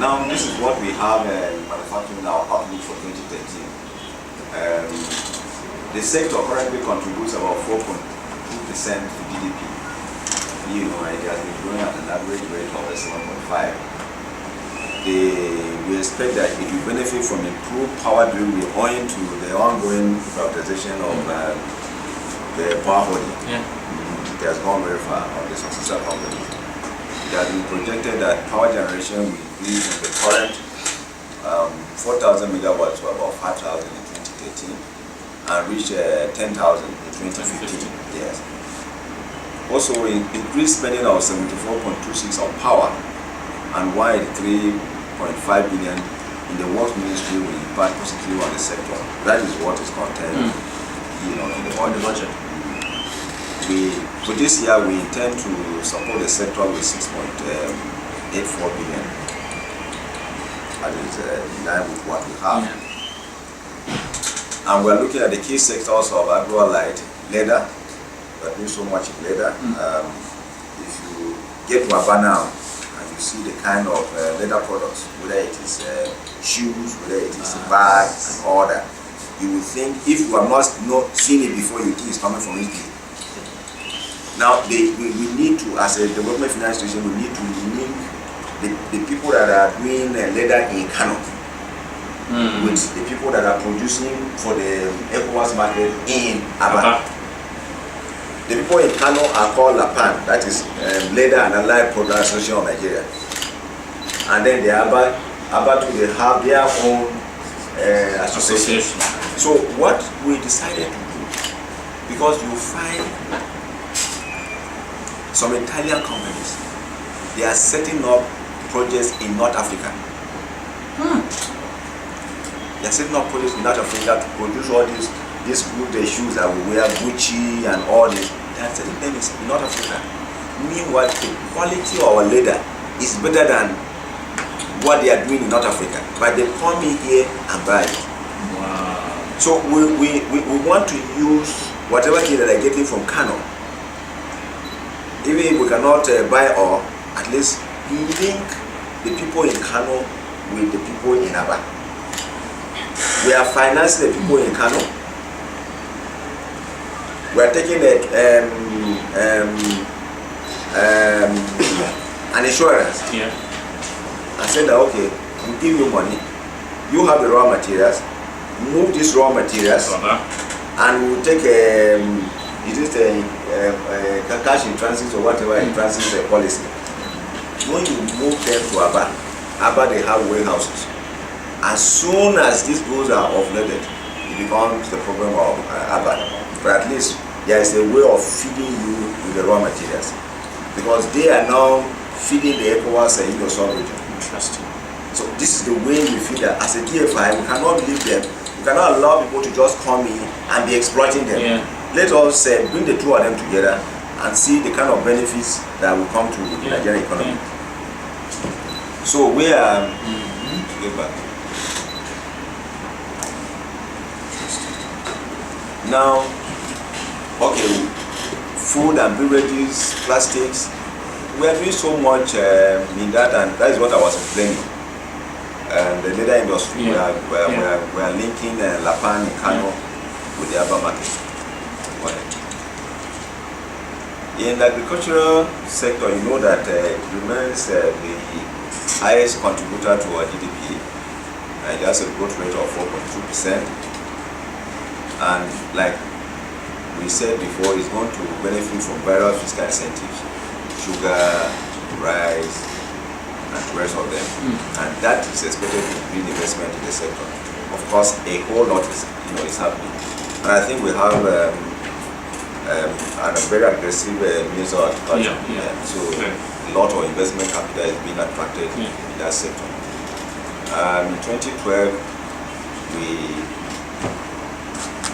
Now, this is what we have in manufacturing our outlook for 2013. The sector currently contributes about 4.2% to GDP. You know, it has been growing at an average rate of 7.5. We expect that it will benefit from improved power delivery owing to the ongoing privatization of the power holding. Yeah. It has gone very far on the successor companies. It has been projected that power generation will increase from the current 4,000 megawatts to about 5,000 in 2013 and reach 10,000 in 2015. Yes. Also, increased spending of 74.26 on power and wide 3.5 billion in the works ministry will impact positively on the sector. That is what is contained, you know, in the budget. For this year, we intend to support the sector with 6.84 billion. That is in line with what we have. And we are looking at the key sectors of agro-allied, leather. We are doing so much in leather. If you get to Aba now, see the kind of leather products, whether it is shoes, whether it is bags and all that, you will think, if you have not seen it before, you think it's coming from Italy. Now, we need to, as a development finance institution, we need to link the people that are doing leather in Kano with the people that are producing for the ECOWAS market in Aba. The people in Kano are called LAPAN, that is Leather and Allied Products Association of Nigeria. And then the Aba too, they have their own association. So what we decided to do, because you find some Italian companies, they are setting up projects in North Africa. They are setting up projects in North Africa to produce all these good shoes that we wear, Gucci and all this. They are selling them in North Africa. Meanwhile, the quality of our leather is better than what they are doing in North Africa. But they come in here and buy it. Wow. So we want to use whatever thing that are getting from Kano. Even if we cannot buy all, at least link the people in Kano with the people in Aba. We are financing the people in Kano. We are taking an insurance and saying that, okay, we give you money, you have the raw materials, move these raw materials, and we will take cash in transit or whatever in transit policy. When you move them to Aba they have warehouses. As soon as these goods are offloaded, it becomes the problem of Aba. But at least there is a way of feeding you with the raw materials, because they are now feeding the ECOWAS in your region. Interesting. So this is the way we feel that as a DFI, we cannot leave them. We cannot allow people to just come in and be exploiting them. Let us bring the two of them together and see the kind of benefits that will come to the Nigerian economy. So we are get back. Now, okay, food and beverages, plastics, we are doing so much in that, and that is what I was explaining. The leather industry, we are linking Lapan in Kano with the Aba market. In the agricultural sector, you know that it remains the highest contributor to our GDP. It has a growth rate of 4.2%. And like we said before, it's going to benefit from various fiscal incentives, sugar, rice, and the rest of them. And that is expected to bring investment in the sector. Of course, a whole lot is happening. And I think we have a very aggressive means of agriculture. So a lot of investment capital is being attracted in that sector. In 2012,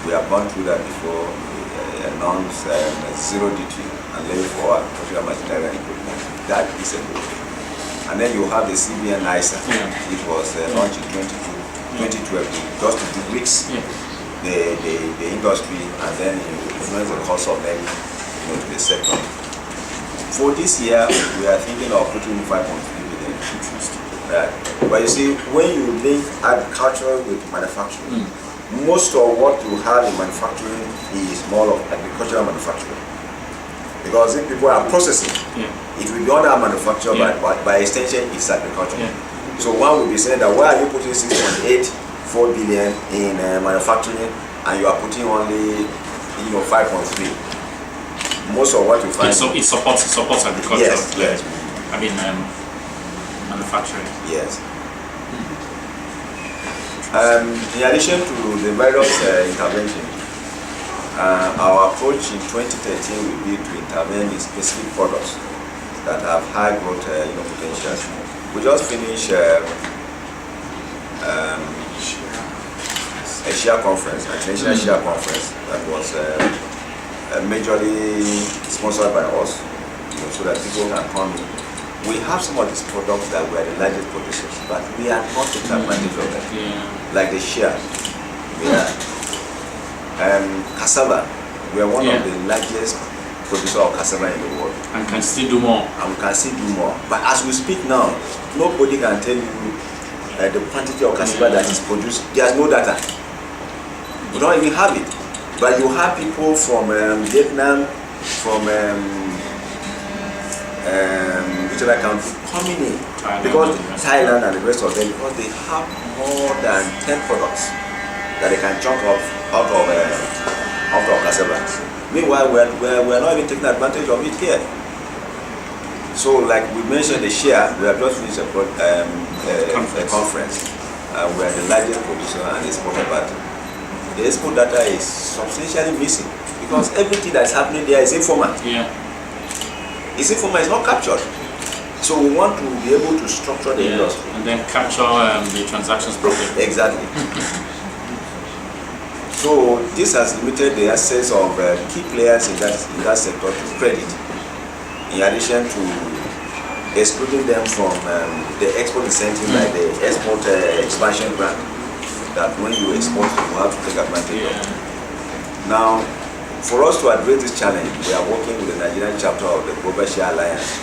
we have gone through that before. We announced zero duty and levy for agricultural machinery and equipment. That is a good thing. And then you have the CBN ISA, which was launched in 2012, just to de-risk the industry and then influence the cost of lending to the sector. For this year, we are thinking of putting 5.3 billion Right. But you see, when you link agriculture with manufacturing, most of what you have in manufacturing is more of agricultural manufacturing. Because if people are processing, it will be under manufacture, but by extension, it's agriculture. So one will be saying that why are you putting 6.84 billion in manufacturing and you are putting only 5.3? Most of what you find. So it supports agriculture. Yes. I mean, manufacturing. Yes. In addition to the various interventions, our approach in 2013 will be to intervene in specific products that have high growth potential. We just finished a share conference, an international share conference that was majorly sponsored by us, so that people can come in. We have some of these products that we are the largest producers, but we are not taking advantage of them. Like the share, we are cassava. We are one of the largest producers of cassava in the world, and can still do more. And we can still do more. But as we speak now, nobody can tell you the quantity of cassava that is produced. There's no data. We don't even have it. But you have people from Vietnam, from which other country coming in, because Thailand and the rest of them, because they have more than 10 products that they can chunk up out of cassava. Meanwhile, we're not even taking advantage of it here. So, like we mentioned, the share, we have just finished a conference. We are the largest producer and exporter, but the export data is substantially missing because everything that's happening there is informal. It's informal, it's not captured. So we want to be able to structure the industry. And then capture the transactions properly. Exactly. So this has limited the access of key players in that sector to credit, in addition to excluding them from the export incentive like the export expansion grant, that when you export you have to take advantage of. Now, for us to address this challenge, we are working with the Nigerian chapter of the Global Share Alliance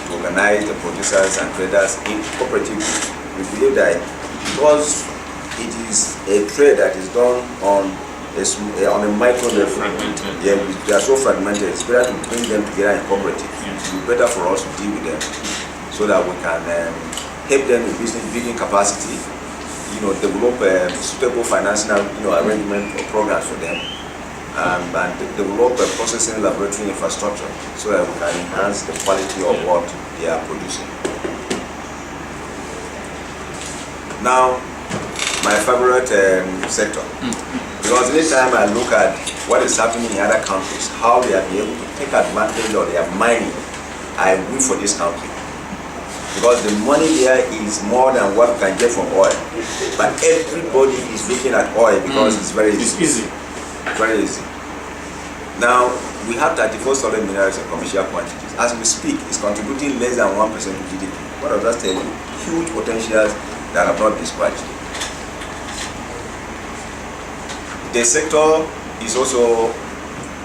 to organize the producers and traders in cooperatives. We believe that because it is a trade that is done on a micro level, they are so fragmented, it's better to bring them together in cooperative. It will be better for us to deal with them so that we can help them in business building capacity, develop suitable financial arrangement or programs for them, and develop a processing laboratory infrastructure so that we can enhance the quality of what they are producing. Now, my favorite sector, because anytime I look at what is happening in other countries, how they are able to take advantage of their mining, I wish for this country. Because the money there is more than what we can get from oil. But everybody is looking at oil because it's very easy. It's easy. Very easy. Now, we have 34 solid minerals in commercial quantities. As we speak, it's contributing less than 1% to GDP. What does that tell you? Huge potentials that have not been scratched. The sector is also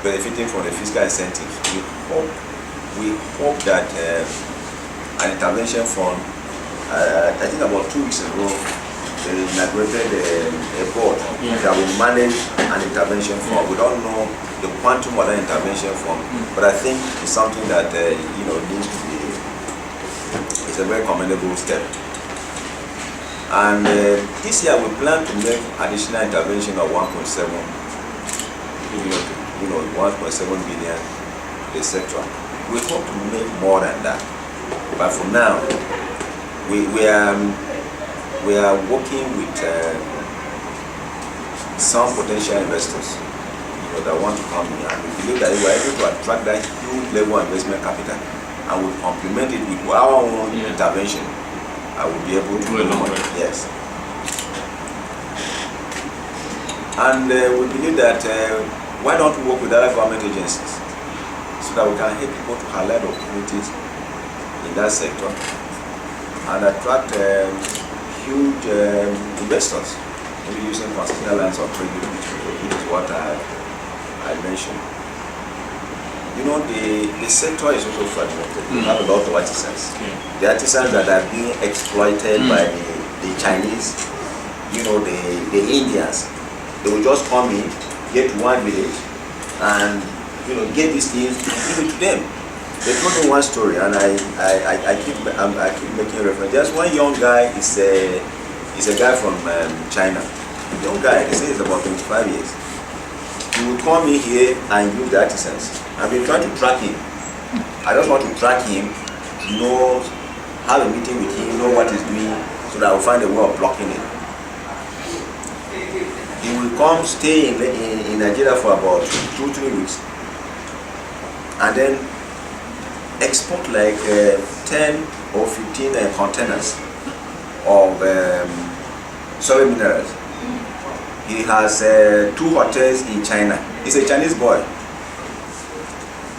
benefiting from the fiscal incentives. We hope that an intervention fund, I think about 2 weeks ago, they inaugurated a board that will manage an intervention fund. We don't know the quantum of that intervention fund, but I think it's something that needs to be. It's a very commendable step. And this year we plan to make additional intervention of 1.7 billion the sector. We hope to make more than that, but for now, we are working with some potential investors, that want to come in, and we believe that we are able to attract that huge level of investment capital, and we complement it with our own intervention. I will be able to do more. Yes. And we believe that why don't we work with other government agencies so that we can help people to highlight opportunities in that sector and attract huge investors, maybe using constitutional lines of credit, which is what I mentioned. you know, the sector is also fragmented. We have a lot of artisans. Yeah. The artisans that are being exploited by the Chinese, you know, the Indians. They will just come in, get to one village, and you know, get these things and give it to them. They told me one story, and I keep making reference. There's one young guy. He's a guy from China. A young guy. They say he's about 25 years. He will come in here and use the artisans. I've been trying to track him. I just want to track him, to know, have a meeting with him, know what he's doing, so that I will find a way of blocking it. He will come stay in Nigeria for about 2-3 weeks, and then export like 10 or 15 containers of soil minerals. He has 2 hotels in China. He's a Chinese boy,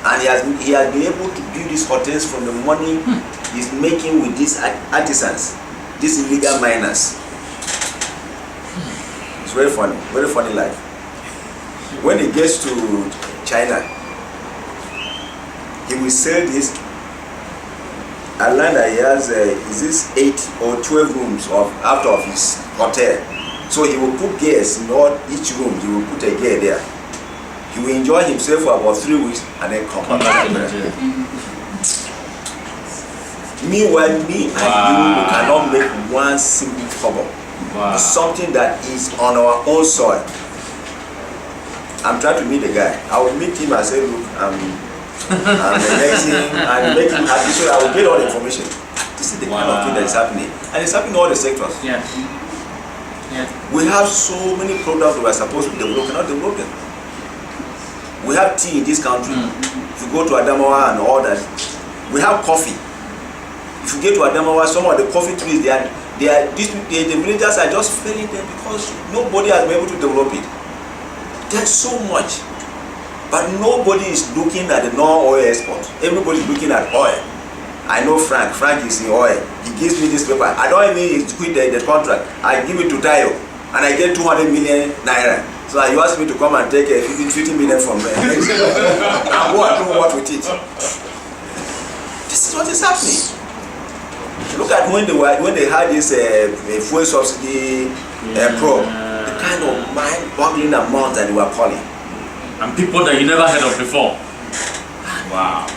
and he has been able to build these hotels from the money he's making with these artisans, these illegal miners. It's very funny life. When he gets to China, he will sell this. I learned that he has is this 8 or 12 rooms out of his hotel. So he will put guests in each room. He will put a guest there. He will enjoy himself for about 3 weeks and then come back. Meanwhile, me and you cannot make one single cover. Wow. It's something that is on our own soil. I'm trying to meet the guy. I will meet him and say, look, I'm amazing, and make him happy, so I will get all the information. This is the kind of thing that is happening, and it's happening in all the sectors. Yeah. Yeah. We have so many products that we are supposed to develop, cannot develop them. We have tea in this country. If you go to Adamawa and all that, we have coffee. If you get to Adamawa, some of the coffee trees, the villagers are just failing them because nobody has been able to develop it. There's so much, but nobody is looking at the non-oil export. Everybody is looking at oil. I know Frank is in oil. He gives me this paper. I don't even quit the contract. I give it to Tayo, and I get 200 million naira. So you ask me to come and take 50 million from there. And go and do what with it. This is what is happening. Look at when they had this fuel subsidy probe, the kind of mind-boggling amount that they were calling. And people that you never heard of before. Wow.